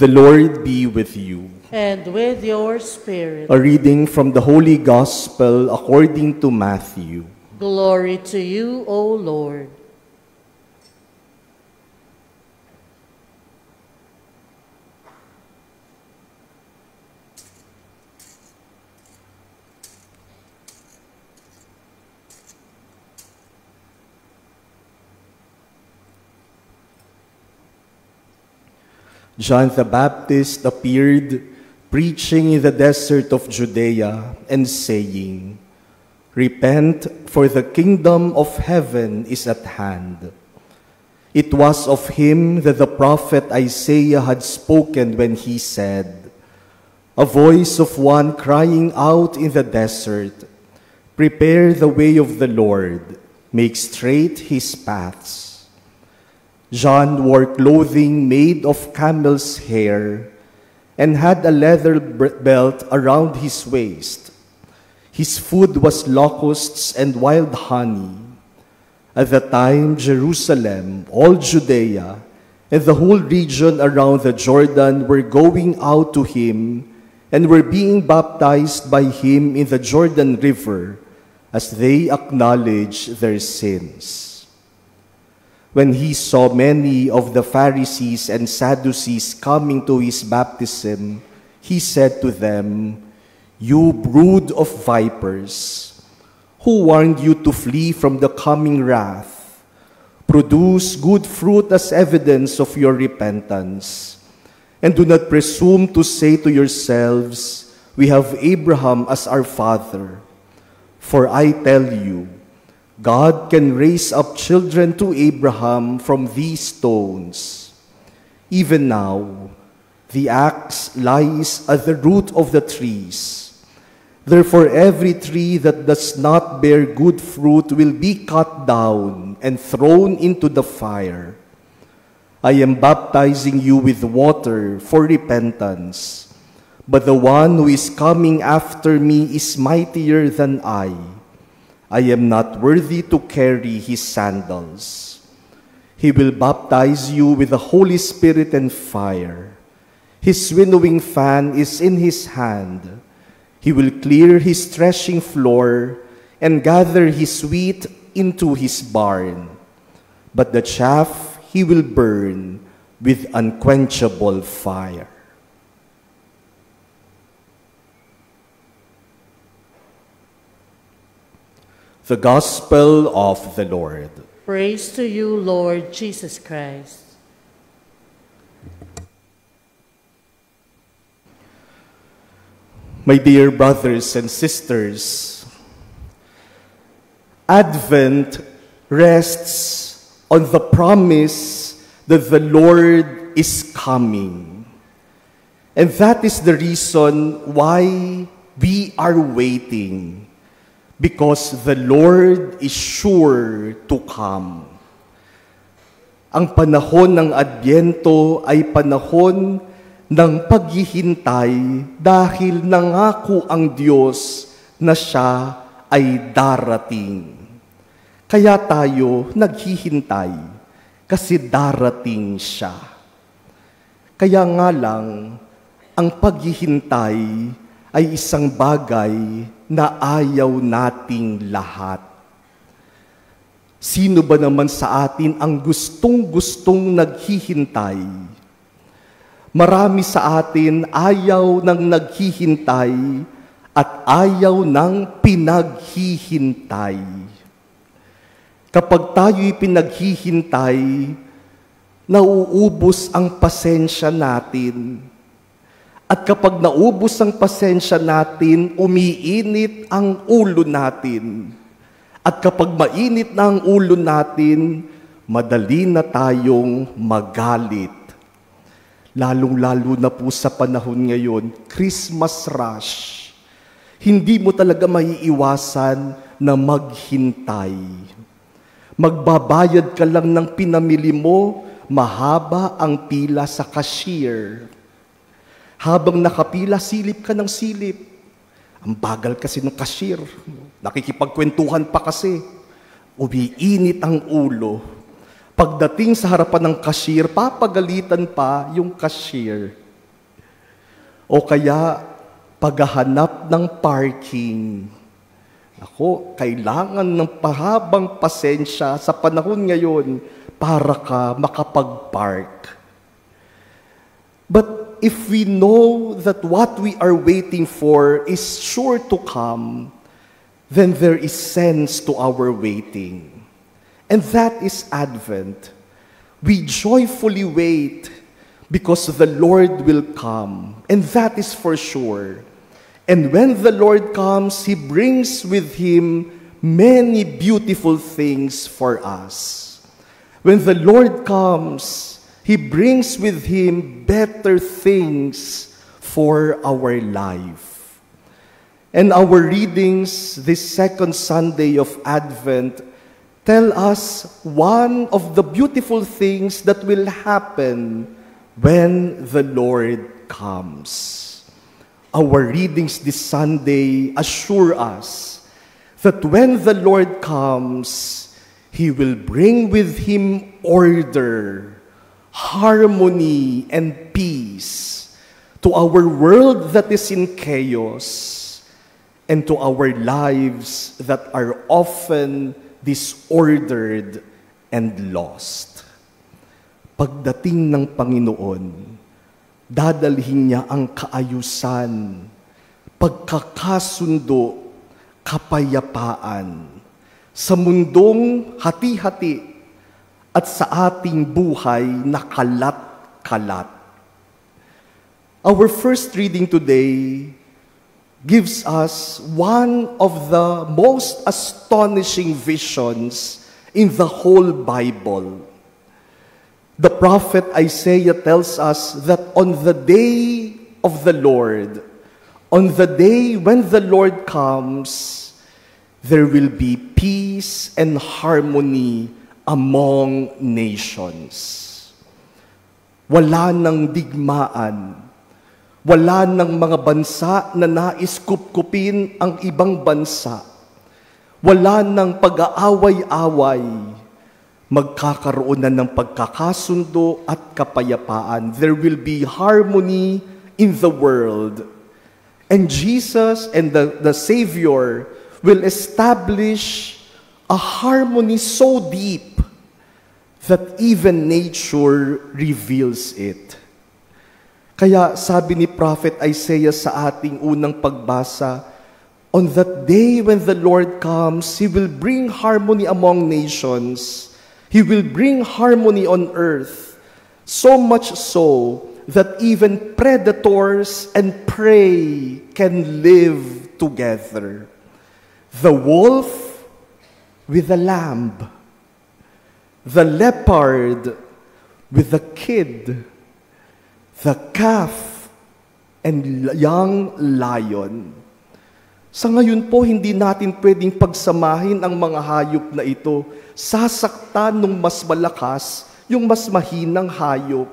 The Lord be with you. And with your spirit. A reading from the Holy Gospel according to Matthew. Glory to you, O Lord. John the Baptist appeared, preaching in the desert of Judea and saying, "Repent, for the kingdom of heaven is at hand." It was of him that the prophet Isaiah had spoken when he said, "A voice of one crying out in the desert, prepare the way of the Lord, make straight his paths." John wore clothing made of camel's hair and had a leather belt around his waist. His food was locusts and wild honey. At the time, Jerusalem, all Judea, and the whole region around the Jordan were going out to him and were being baptized by him in the Jordan River as they acknowledged their sins. When he saw many of the Pharisees and Sadducees coming to his baptism, he said to them, "You brood of vipers, who warned you to flee from the coming wrath? Produce good fruit as evidence of your repentance, and do not presume to say to yourselves, 'We have Abraham as our father.' For I tell you, God can raise up children to Abraham from these stones. Even now, the axe lies at the root of the trees. Therefore, every tree that does not bear good fruit will be cut down and thrown into the fire. I am baptizing you with water for repentance, but the one who is coming after me is mightier than I am not worthy to carry his sandals. He will baptize you with the Holy Spirit and fire. His winnowing fan is in his hand. He will clear his threshing floor and gather his wheat into his barn. But the chaff he will burn with unquenchable fire." The Gospel of the Lord. Praise to you, Lord Jesus Christ. My dear brothers and sisters, Advent rests on the promise that the Lord is coming. And that is the reason why we are waiting. Because the Lord is sure to come. Ang panahon ng Adbyento ay panahon ng paghihintay dahil nangako ang Diyos na siya ay darating. Kaya tayo naghihintay kasi darating siya. Kaya nga lang, ang paghihintay ay isang bagay na ayaw nating lahat. Sino ba naman sa atin ang gustong-gustong naghihintay? Marami sa atin ayaw ng naghihintay at ayaw ng pinaghihintay. Kapag tayo'y pinaghihintay, nauubos ang pasensya natin. At kapag naubos ang pasensya natin, umiinit ang ulo natin. At kapag mainit na ang ulo natin, madali na tayong magalit. Lalong-lalo na po sa panahon ngayon, Christmas rush. Hindi mo talaga maiiwasan na maghintay. Magbabayad ka lang ng pinamili mo, mahaba ang pila sa cashier. Habang nakapila, silip ka ng silip. Ang bagal kasi ng cashier. Nakikipagkwentuhan pa kasi. Umiinit ang ulo. Pagdating sa harapan ng cashier, papagalitan pa yung cashier. O kaya, paghahanap ng parking. Ako, kailangan ng pahabang pasensya sa panahon ngayon para ka makapag-park. But if we know that what we are waiting for is sure to come, then there is sense to our waiting. And that is Advent. We joyfully wait because the Lord will come. And that is for sure. And when the Lord comes, He brings with Him many beautiful things for us. When the Lord comes, He brings with Him better things for our life. And our readings this second Sunday of Advent tell us one of the beautiful things that will happen when the Lord comes. Our readings this Sunday assure us that when the Lord comes, He will bring with Him order, harmony, and peace to our world that is in chaos, and to our lives that are often disordered and lost. Pagdating ng Panginoon, dadalhin niya ang kaayusan, pagkakasundo, kapayapaan sa mundong hati-hati at sa ating buhay na kalat-kalat. Our first reading today gives us one of the most astonishing visions in the whole Bible. The prophet Isaiah tells us that on the day of the Lord, on the day when the Lord comes, there will be peace and harmony among nations. Wala nang digmaan. Wala ng mga bansa na nais kupkupin ang ibang bansa. Wala ng pag-aaway-away. Magkakaroon na ng pagkakasundo at kapayapaan. There will be harmony in the world. And Jesus and the Savior will establish a harmony so deep that even nature reveals it. Kaya sabi ni Prophet Isaiah sa ating unang pagbasa, on that day when the Lord comes, He will bring harmony among nations. He will bring harmony on earth, so much so that even predators and prey can live together. The wolf with the lamb, the leopard with the kid, the calf and young lion. Sa ngayon po, hindi natin pwedeng pagsamahin ang mga hayop na ito. Sasaktan ng mas malakas yung mas mahinang hayop.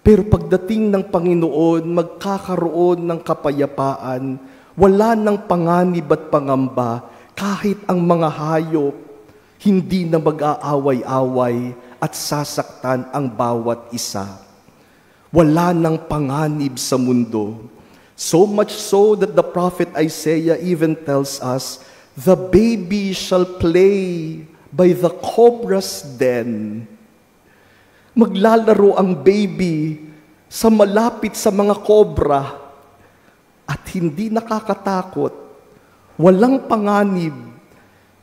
Pero pagdating ng Panginoon, magkakaroon ng kapayapaan. Wala ng panganib at pangamba kahit ang mga hayop hindi na mag-aaway-away at sasaktan ang bawat isa. Wala ng panganib sa mundo. So much so that the prophet Isaiah even tells us, the baby shall play by the cobra's den. Maglalaro ang baby sa malapit sa mga kobra at hindi nakakatakot. Walang panganib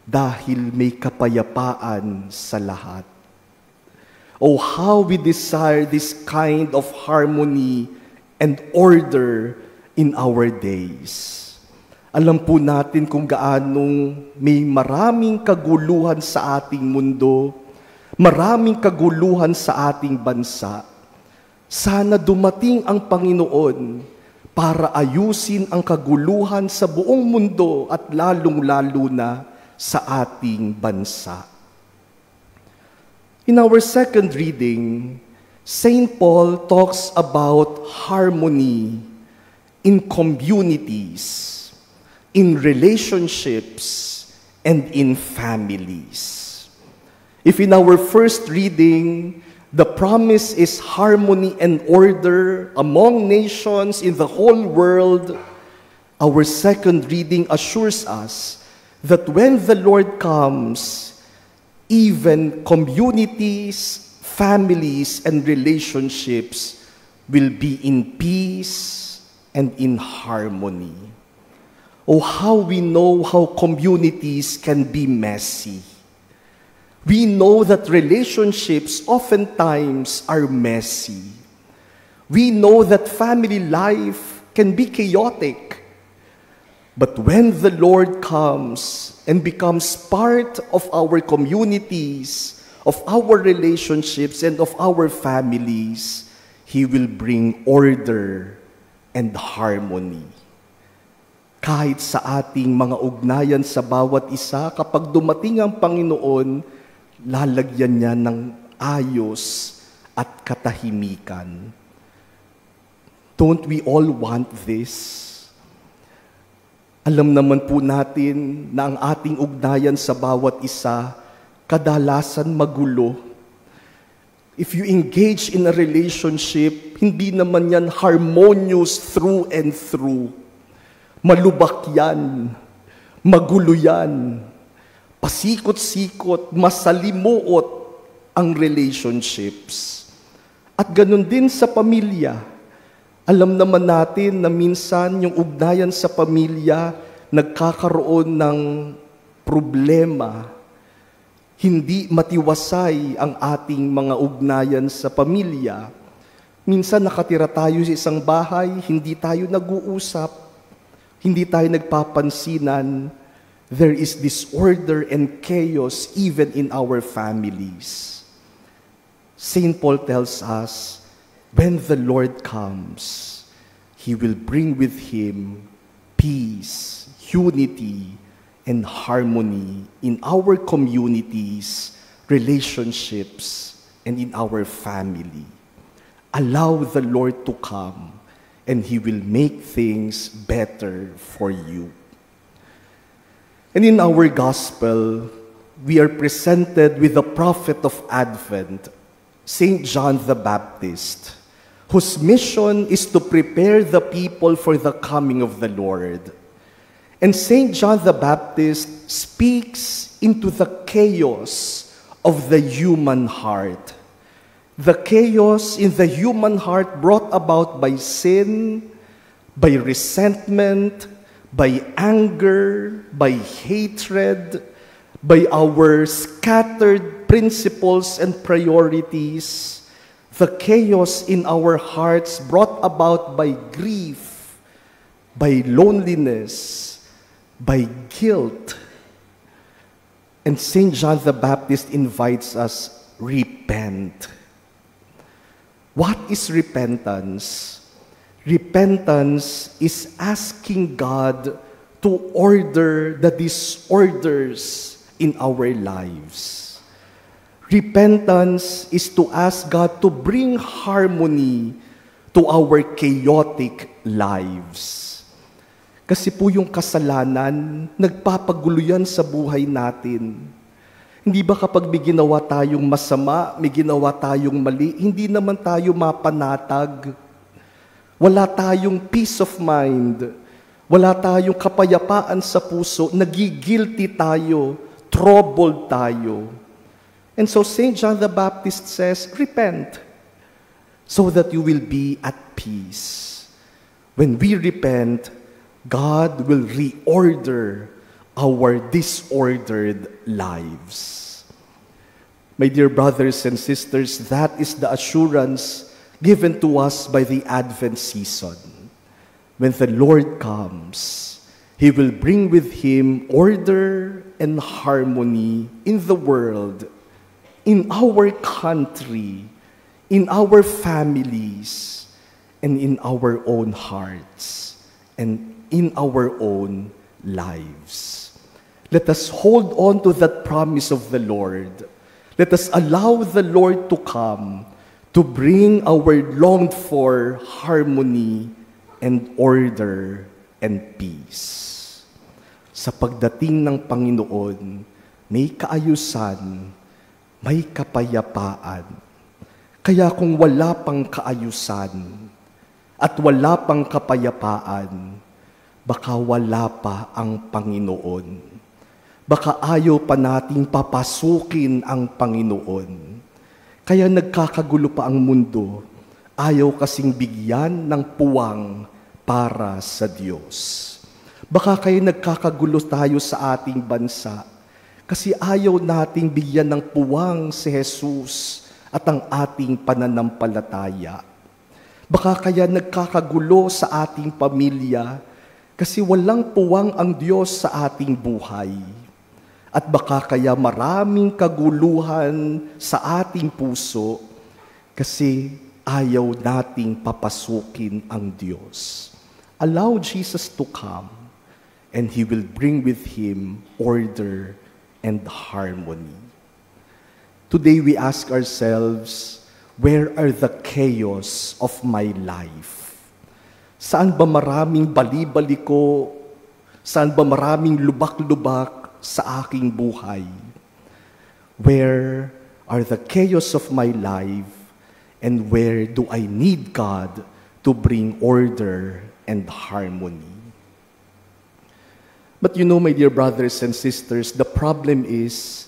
dahil may kapayapaan sa lahat. Oh, how we desire this kind of harmony and order in our days. Alam po natin kung gaanong may maraming kaguluhan sa ating mundo, maraming kaguluhan sa ating bansa. Sana dumating ang Panginoon para ayusin ang kaguluhan sa buong mundo at lalong-lalo na sa ating bansa. In our second reading, St. Paul talks about harmony in communities, in relationships, and in families. If in our first reading, The promise is harmony and order among nations in the whole world. Our second reading assures us that when the Lord comes, even communities, families, and relationships will be in peace and in harmony. Oh, how we know how communities can be messy. We know that relationships oftentimes are messy. We know that family life can be chaotic. But when the Lord comes and becomes part of our communities, of our relationships, and of our families, He will bring order and harmony. Kahit sa ating mga ugnayan sa bawat isa, kapag dumating ang Panginoon, lalagyan niya ng ayos at katahimikan. Don't we all want this? Alam naman po natin na ang ating ugnayan sa bawat isa, kadalasan magulo. If you engage in a relationship, hindi naman yan harmonious through and through. Malubak yan, magulo yan, pasikot-sikot, masalimuot ang relationships. At ganun din sa pamilya. Alam naman natin na minsan yung ugnayan sa pamilya nagkakaroon ng problema. Hindi matiwasay ang ating mga ugnayan sa pamilya. Minsan nakatira tayo sa isang bahay, hindi tayo nag-uusap, hindi tayo nagpapansinan. There is disorder and chaos even in our families. St. Paul tells us, when the Lord comes, He will bring with Him peace, unity, and harmony in our communities, relationships, and in our family. Allow the Lord to come, and He will make things better for you. And in our gospel, we are presented with the prophet of Advent, St. John the Baptist, whose mission is to prepare the people for the coming of the Lord. And St. John the Baptist speaks into the chaos of the human heart. The chaos in the human heart brought about by sin, by resentment, by anger, by hatred, by our scattered principles and priorities, the chaos in our hearts brought about by grief, by loneliness, by guilt. And St. John the Baptist invites us, repent. What is repentance? Repentance is asking God to order the disorders in our lives. Repentance is to ask God to bring harmony to our chaotic lives. Kasi po yung kasalanan, nagpapagulo yan sa buhay natin. Hindi ba kapag may ginawa tayong masama, may ginawa tayong mali, hindi naman tayo mapanatag? Wala tayong peace of mind. Wala tayong kapayapaan sa puso. Nagigilty tayo. Troubled tayo. And so St. John the Baptist says, repent so that you will be at peace. When we repent, God will reorder our disordered lives. My dear brothers and sisters, that is the assurance given to us by the Advent season. When the Lord comes, He will bring with Him order and harmony in the world, in our country, in our families, and in our own hearts, and in our own lives. Let us hold on to that promise of the Lord. Let us allow the Lord to come to bring our longed-for harmony and order and peace. Sa pagdating ng Panginoon, may kaayusan, may kapayapaan, Kaya kung wala pang kaayusan at wala pang kapayapaan, baka wala pa ang Panginoon. Baka ayaw pa nating papasukin ang Panginoon. Kaya nagkakagulo pa ang mundo. Ayaw kasing bigyan ng puwang para sa Diyos. Baka kaya nagkakagulo tayo sa ating bansa kasi ayaw nating bigyan ng puwang si Jesus at ang ating pananampalataya. Baka kaya nagkakagulo sa ating pamilya kasi walang puwang ang Diyos sa ating buhay. At baka kaya maraming kaguluhan sa ating puso kasi ayaw nating papasukin ang Diyos. Allow Jesus to come and He will bring with Him order and harmony. Today we ask ourselves, where are the chaos of my life? Saan ba maraming bali-baliko? Saan ba maraming lubak-lubak sa aking buhay? Where are the chaos of my life? And where do I need God to bring order and harmony? But you know, my dear brothers and sisters, the problem is,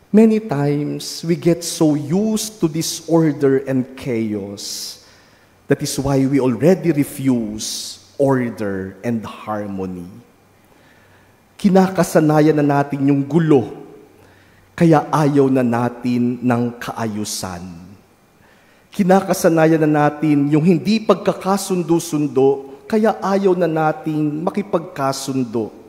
many times we get so used to disorder and chaos. That is why we already refuse order and harmony. Kinakasanayan na natin yung gulo, kaya ayaw na natin ng kaayusan. Kinakasanayan na natin yung hindi pagkakasundo-sundo, kaya ayaw na natin makipagkasundo.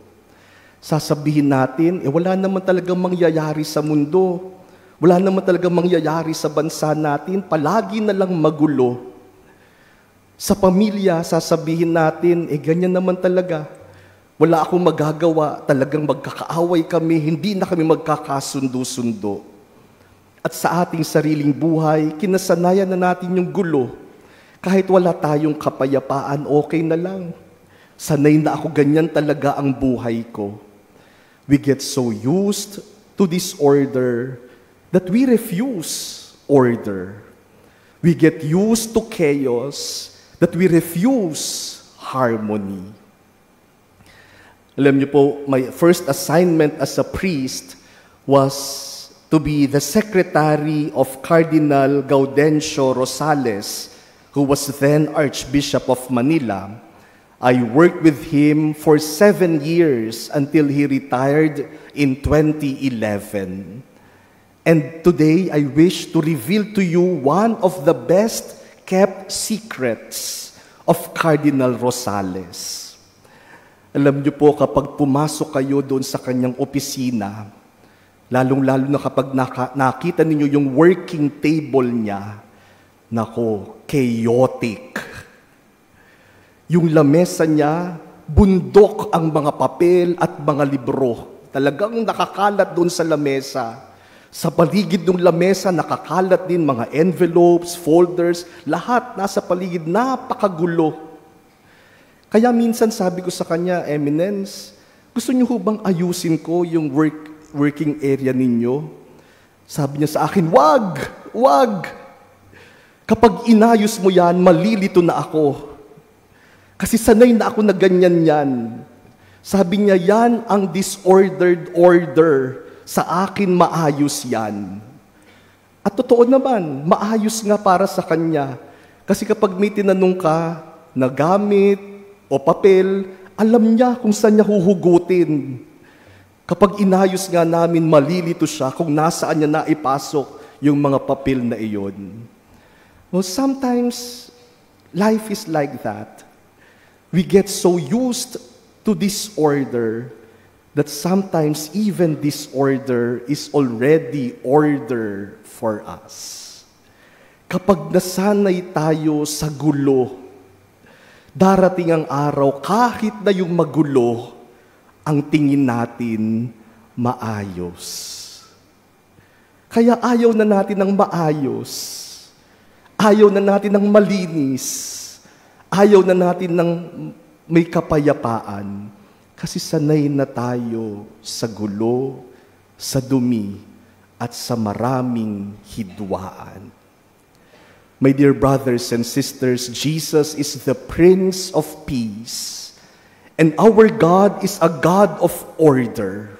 Sasabihin natin, wala naman talagang mangyayari sa mundo. Wala naman talagang mangyayari sa bansa natin. Palagi na lang magulo. Sa pamilya, sasabihin natin, ganyan naman talaga. Wala akong magagawa. Talagang magkakaaway kami. Hindi na kami magkakasundo-sundo. At sa ating sariling buhay, kinasanayan na natin yung gulo. Kahit wala tayong kapayapaan, okay na lang. Sanay na ako, ganyan talaga ang buhay ko. We get so used to disorder that we refuse order. We get used to chaos that we refuse harmony. Alam niyo po, my first assignment as a priest was to be the secretary of Cardinal Gaudencio Rosales, who was then Archbishop of Manila. I worked with him for 7 years until he retired in 2011. And today, I wish to reveal to you one of the best-kept secrets of Cardinal Rosales. Alam niyo po, kapag pumasok kayo doon sa kanyang opisina, lalong-lalo na kapag nakita ninyo yung working table niya, nako, chaotic. Yung lamesa niya, bundok ang mga papel at mga libro. Talagang nakakalat doon sa lamesa. Sa paligid ng lamesa, nakakalat din mga envelopes, folders, lahat nasa paligid, napakagulo. Kaya minsan sabi ko sa kanya, Eminence, gusto niyo ho bang ayusin ko yung working area ninyo? Sabi niya sa akin, wag! Kapag inayos mo yan, malilito na ako. Kasi sanay na ako na ganyan yan. Sabi niya, yan ang disordered order. Sa akin, maayos yan. At totoo naman, maayos nga para sa kanya. Kasi kapag may tinanong ka na gamit o papel, alam niya kung saan niya huhugutin. Kapag inayos nga namin, malilito siya kung nasaan niya naipasok yung mga papel na iyon. Well, sometimes, life is like that. We get so used to disorder that sometimes even disorder is already order for us. Kapag nasanay tayo sa gulo, darating ang araw kahit na yung magulo, ang tingin natin maayos. Kaya ayaw na natin ng maayos. Ayaw na natin ng malinis. Ayaw na natin ng may kapayapaan kasi sanay na tayo sa gulo, sa dumi, at sa maraming hidwaan. My dear brothers and sisters, Jesus is the Prince of Peace. And our God is a God of order.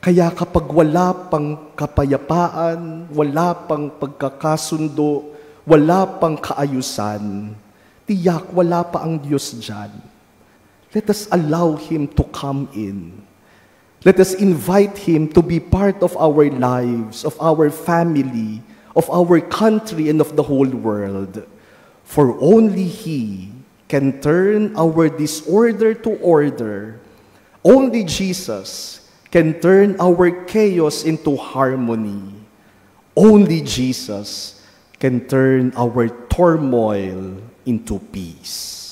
Kaya kapag wala pang kapayapaan, wala pang pagkakasundo, wala pang kaayusan, tiyak wala pa ang Diyos dyan. Let us allow Him to come in. Let us invite Him to be part of our lives, of our family, of our country, and of the whole world. For only He can turn our disorder to order. Only Jesus can turn our chaos into harmony. Only Jesus can turn our turmoil into peace.